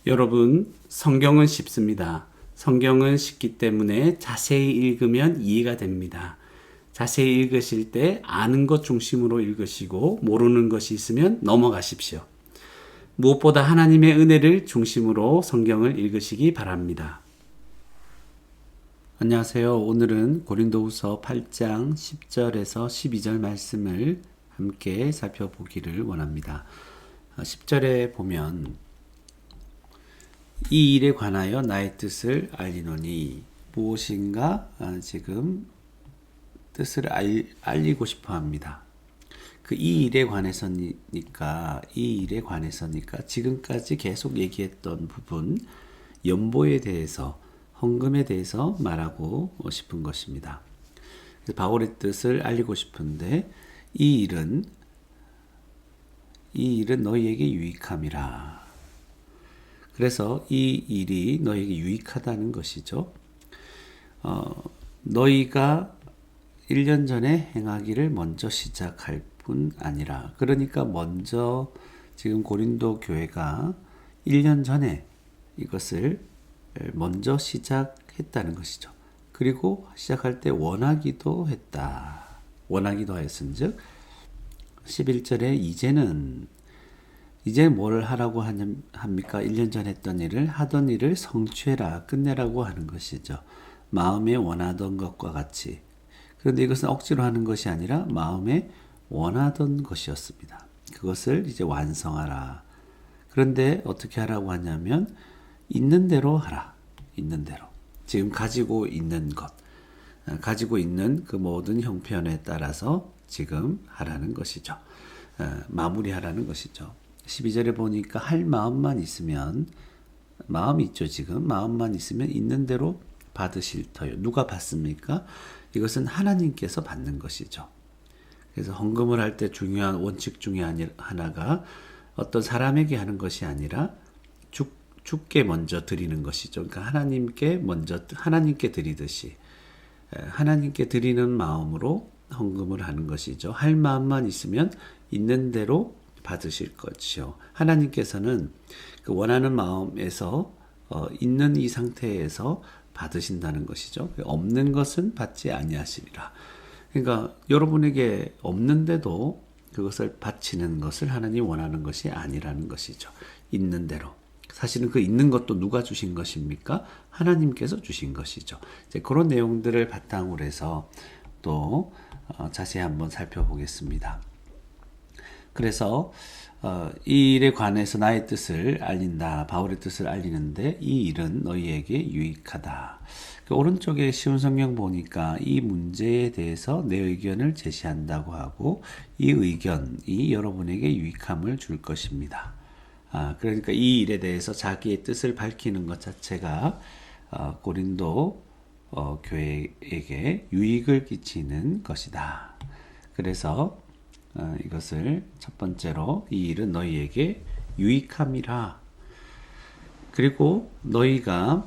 여러분, 성경은 쉽습니다. 성경은 쉽기 때문에 자세히 읽으면 이해가 됩니다. 자세히 읽으실 때 아는 것 중심으로 읽으시고 모르는 것이 있으면 넘어가십시오. 무엇보다 하나님의 은혜를 중심으로 성경을 읽으시기 바랍니다. 안녕하세요. 오늘은 고린도후서 8장 10절에서 12절 말씀을 함께 살펴보기를 원합니다. 10절에 보면 이 일에 관하여 나의 뜻을 알리노니 무엇인가 지금 뜻을 알리고 싶어 합니다. 이 일에 관해서니까 지금까지 계속 얘기했던 부분 연보에 대해서 헌금에 대해서 말하고 싶은 것입니다. 그래서 바울의 뜻을 알리고 싶은데 이 일은 너희에게 유익함이라. 그래서 이 일이 너희에게 유익하다는 것이죠. 너희가 1년 전에 행하기를 먼저 시작할 뿐 아니라, 그러니까 먼저 지금 고린도 교회가 1년 전에 이것을 먼저 시작했다는 것이죠. 그리고 시작할 때 원하기도 하였은즉 11절에 이제 뭘 하라고 합니까? 1년 전 했던 일을, 하던 일을 성취해라, 끝내라고 하는 것이죠. 마음에 원하던 것과 같이. 그런데 이것은 억지로 하는 것이 아니라 마음에 원하던 것이었습니다. 그것을 이제 완성하라. 그런데 어떻게 하라고 하냐면 있는 대로 하라. 있는 대로. 지금 가지고 있는 것. 가지고 있는 그 모든 형편에 따라서 지금 하라는 것이죠. 마무리하라는 것이죠. 12절에 보니까 할 마음만 있으면, 마음이 있죠 지금. 마음만 있으면 있는 대로 받으실 터요. 누가 받습니까? 이것은 하나님께서 받는 것이죠. 그래서 헌금을 할 때 중요한 원칙 중에 하나가 어떤 사람에게 하는 것이 아니라 주께 먼저 드리는 것이죠. 그러니까 하나님께 드리듯이 하나님께 드리는 마음으로 헌금을 하는 것이죠. 할 마음만 있으면 있는 대로 받으실 것이요. 하나님께서는 그 원하는 마음에서 있는 이 상태에서 받으신다는 것이죠. 없는 것은 받지 아니하시리라. 그러니까 여러분에게 없는데도 그것을 바치는 것을 하나님 원하는 것이 아니라는 것이죠. 있는 대로. 사실은 그 있는 것도 누가 주신 것입니까? 하나님께서 주신 것이죠. 이제 그런 내용들을 바탕으로 해서 또 자세히 한번 살펴보겠습니다. 그래서 이 일에 관해서 나의 뜻을 알린다. 바울의 뜻을 알리는데 이 일은 너희에게 유익하다. 그 오른쪽에 쉬운 성경 보니까 이 문제에 대해서 내 의견을 제시한다고 하고 이 의견이 여러분에게 유익함을 줄 것입니다. 그러니까 이 일에 대해서 자기의 뜻을 밝히는 것 자체가 고린도 교회에게 유익을 끼치는 것이다. 그래서 이것을 첫 번째로 이 일은 너희에게 유익함이라. 그리고 너희가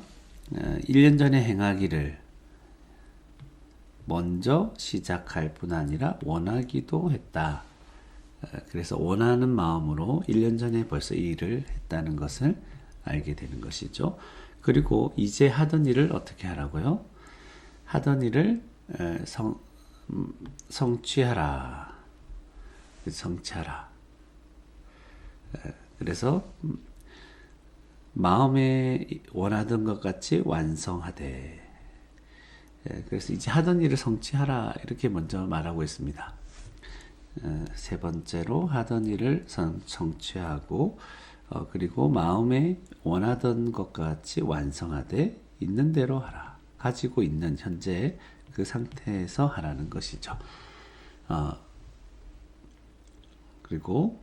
1년 전에 행하기를 먼저 시작할 뿐 아니라 원하기도 했다. 그래서 원하는 마음으로 1년 전에 벌써 이 일을 했다는 것을 알게 되는 것이죠. 그리고 이제 하던 일을 어떻게 하라고요? 하던 일을 성취하라. 그래서 마음에 원하던 것 같이 완성하되. 그래서 이제 하던 일을 성취하라, 이렇게 먼저 말하고 있습니다. 세 번째로 하던 일을 성취하고 그리고 마음에 원하던 것과 같이 완성하되 있는 대로 하라. 가지고 있는 현재 그 상태에서 하라는 것이죠. 그리고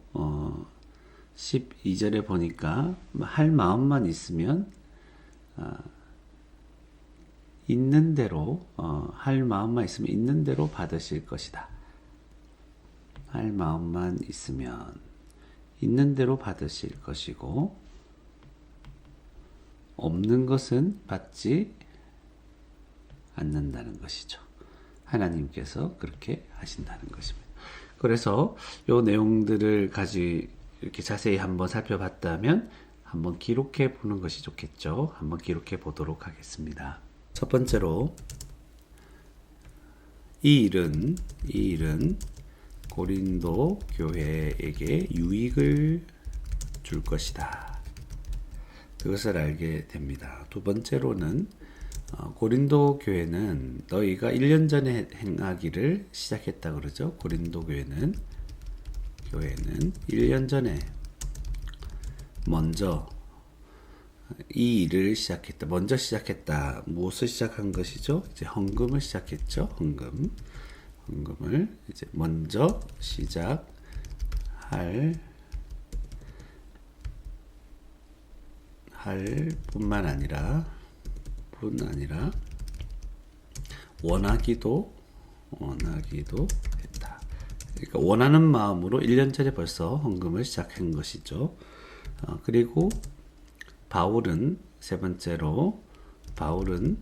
12절에 보니까 할 마음만 있으면 있는 대로 있는 대로 받으실 것이다. 할 마음만 있으면 있는 대로 받으실 것이고 없는 것은 받지 않는다는 것이죠. 하나님께서 그렇게 하신다는 것입니다. 그래서 이 내용들을 이렇게 자세히 한번 살펴봤다면 한번 기록해 보는 것이 좋겠죠. 한번 기록해 보도록 하겠습니다. 첫 번째로 이 일은 고린도 교회에게 유익을 줄 것이다. 그것을 알게 됩니다. 두 번째로는 고린도 교회는 너희가 1년 전에 행하기를 시작했다 그러죠. 고린도 교회는 1년 전에 먼저 이 일을 시작했다. 먼저 시작했다. 무엇을 시작한 것이죠? 이제 헌금을 시작했죠. 헌금을 이제 먼저 시작할 뿐만 아니라 원하기도 했다. 그러니까 원하는 마음으로 1년 전에 벌써 헌금을 시작한 것이죠. 그리고 세 번째로 바울은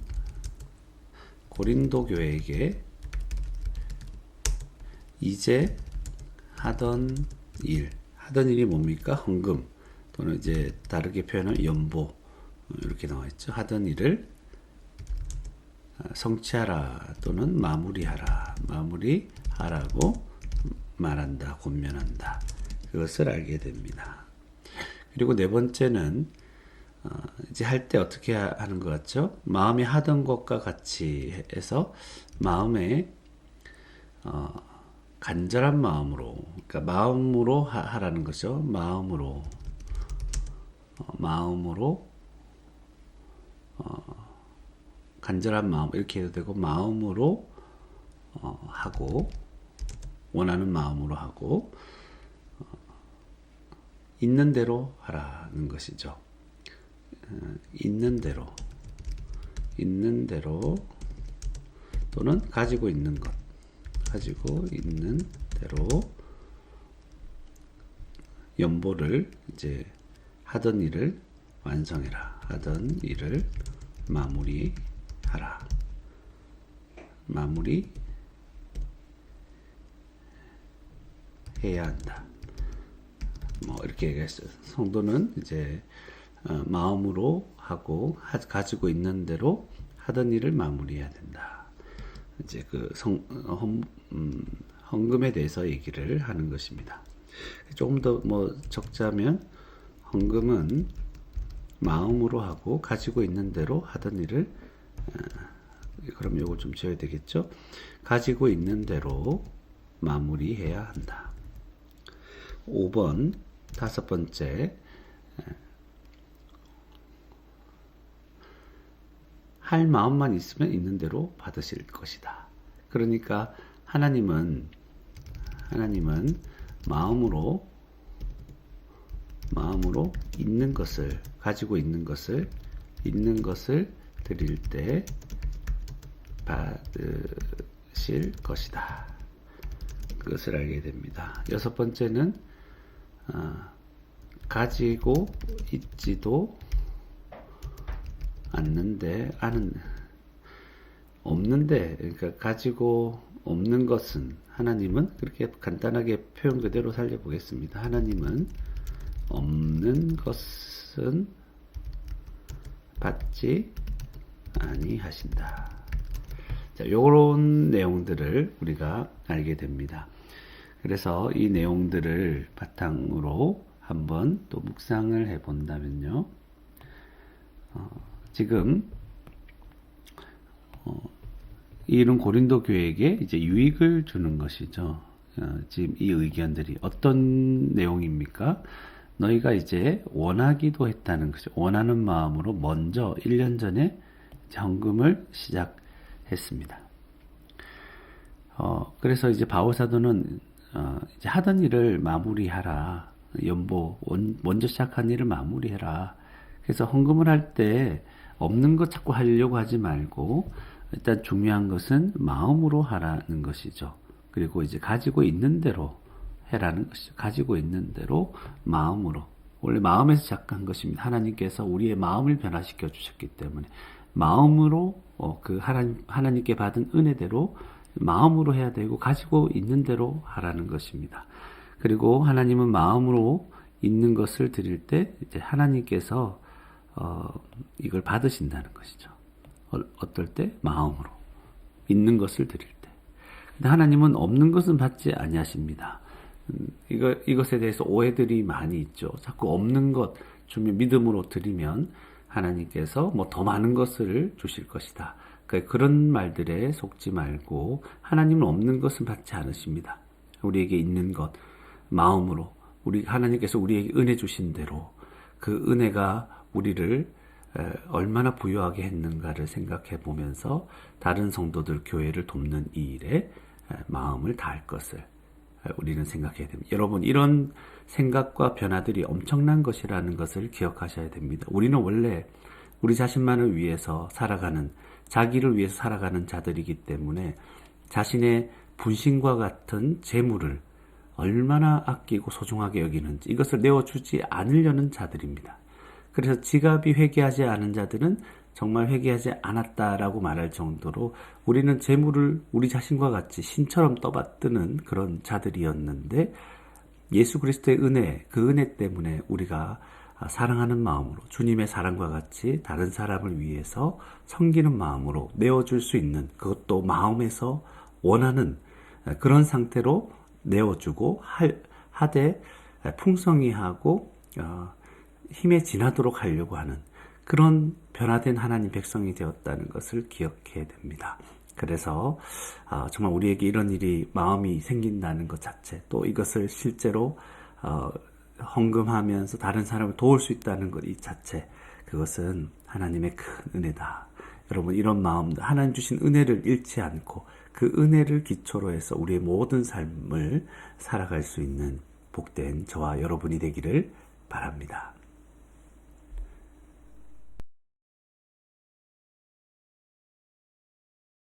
고린도 교회에게 이제 하던 일이 뭡니까? 헌금 또는 이제 다르게 표현하면 연보 이렇게 나와 있죠. 하던 일을 성취하라 또는 마무리하라고 말한다, 권면한다. 그것을 알게 됩니다. 그리고 네 번째는 이제 할 때 어떻게 하는 것 같죠? 마음이 하던 것과 같이 해서 마음에 간절한 마음으로, 그러니까 마음으로 하라는 거죠. 마음으로 간절한 마음 이렇게 해도 되고 마음으로 하고 원하는 마음으로 하고 있는 대로 하라는 것이죠. 있는 대로 또는 가지고 있는 대로 연보를 이제 하던 일을 완성해라. 하던 일을 마무리해야 한다. 뭐 이렇게 얘기했어요. 성도는 이제 마음으로 하고 가지고 있는 대로 하던 일을 마무리해야 된다. 이제 헌금에 대해서 얘기를 하는 것입니다. 조금 더 뭐 적자면 헌금은 마음으로 하고 가지고 있는 대로 하던 일을 그럼 요거 좀 지어야 되겠죠? 가지고 있는 대로 마무리해야 한다. 5번 다섯 번째 할 마음만 있으면 있는 대로 받으실 것이다. 그러니까 하나님은 마음으로 있는 것을 가지고 있는 것을 드릴 때 받으실 것이다. 그것을 알게 됩니다. 여섯 번째는 가지고 있지도 없는데, 그러니까 가지고 없는 것은 하나님은 그렇게 간단하게 표현 그대로 살려보겠습니다. 하나님은 없는 것은 받지 아니하신다. 자, 요런 내용들을 우리가 알게 됩니다. 그래서 이 내용들을 바탕으로 한번 또 묵상을 해 본다면요. 지금 이런 고린도 교회에게 이제 유익을 주는 것이죠. 지금 이 의견들이 어떤 내용입니까? 너희가 이제 원하기도 했다는 거죠. 원하는 마음으로 먼저 1년 전에 헌금을 시작했습니다. 그래서 이제 바울 사도는 이제 하던 일을 마무리하라. 먼저 시작한 일을 마무리해라. 그래서 헌금을 할 때 없는 것 자꾸 하려고 하지 말고 일단 중요한 것은 마음으로 하라는 것이죠. 그리고 이제 가지고 있는 대로 해라는 것이죠. 가지고 있는 대로 마음으로. 원래 마음에서 시작한 것입니다. 하나님께서 우리의 마음을 변화시켜 주셨기 때문에 마음으로 하나님께 받은 은혜대로 마음으로 해야 되고 가지고 있는 대로 하라는 것입니다. 그리고 하나님은 마음으로 있는 것을 드릴 때 이제 하나님께서 이걸 받으신다는 것이죠. 어떨 때? 마음으로. 있는 것을 드릴 때. 근데 하나님은 없는 것은 받지 아니하십니다. 이것에 대해서 오해들이 많이 있죠. 자꾸 없는 것 주면 믿음으로 드리면 하나님께서 뭐 더 많은 것을 주실 것이다. 그러니까 그런 말들에 속지 말고 하나님은 없는 것은 받지 않으십니다. 우리에게 있는 것 마음으로 하나님께서 우리에게 은혜 주신 대로 그 은혜가 우리를 얼마나 부유하게 했는가를 생각해 보면서 다른 성도들 교회를 돕는 이 일에 마음을 다할 것을 우리는 생각해야 됩니다. 여러분 이런 생각과 변화들이 엄청난 것이라는 것을 기억하셔야 됩니다. 우리는 원래 우리 자신만을 위해서 살아가는 자기를 위해서 살아가는 자들이기 때문에 자신의 분신과 같은 재물을 얼마나 아끼고 소중하게 여기는지 이것을 내어주지 않으려는 자들입니다. 그래서 지갑이 회개하지 않은 자들은 정말 회개하지 않았다라고 말할 정도로 우리는 재물을 우리 자신과 같이 신처럼 떠받드는 그런 자들이었는데 예수 그리스도의 은혜, 그 은혜 때문에 우리가 사랑하는 마음으로 주님의 사랑과 같이 다른 사람을 위해서 섬기는 마음으로 내어줄 수 있는 그것도 마음에서 원하는 그런 상태로 내어주고 하되 풍성히하고 힘에 지나도록 하려고 하는 그런 변화된 하나님 백성이 되었다는 것을 기억해야 됩니다. 그래서 정말 우리에게 이런 일이 마음이 생긴다는 것 자체 또 이것을 실제로 헌금하면서 다른 사람을 도울 수 있다는 것 이 자체 그것은 하나님의 큰 은혜다. 여러분 이런 마음도 하나님 주신 은혜를 잃지 않고 그 은혜를 기초로 해서 우리의 모든 삶을 살아갈 수 있는 복된 저와 여러분이 되기를 바랍니다.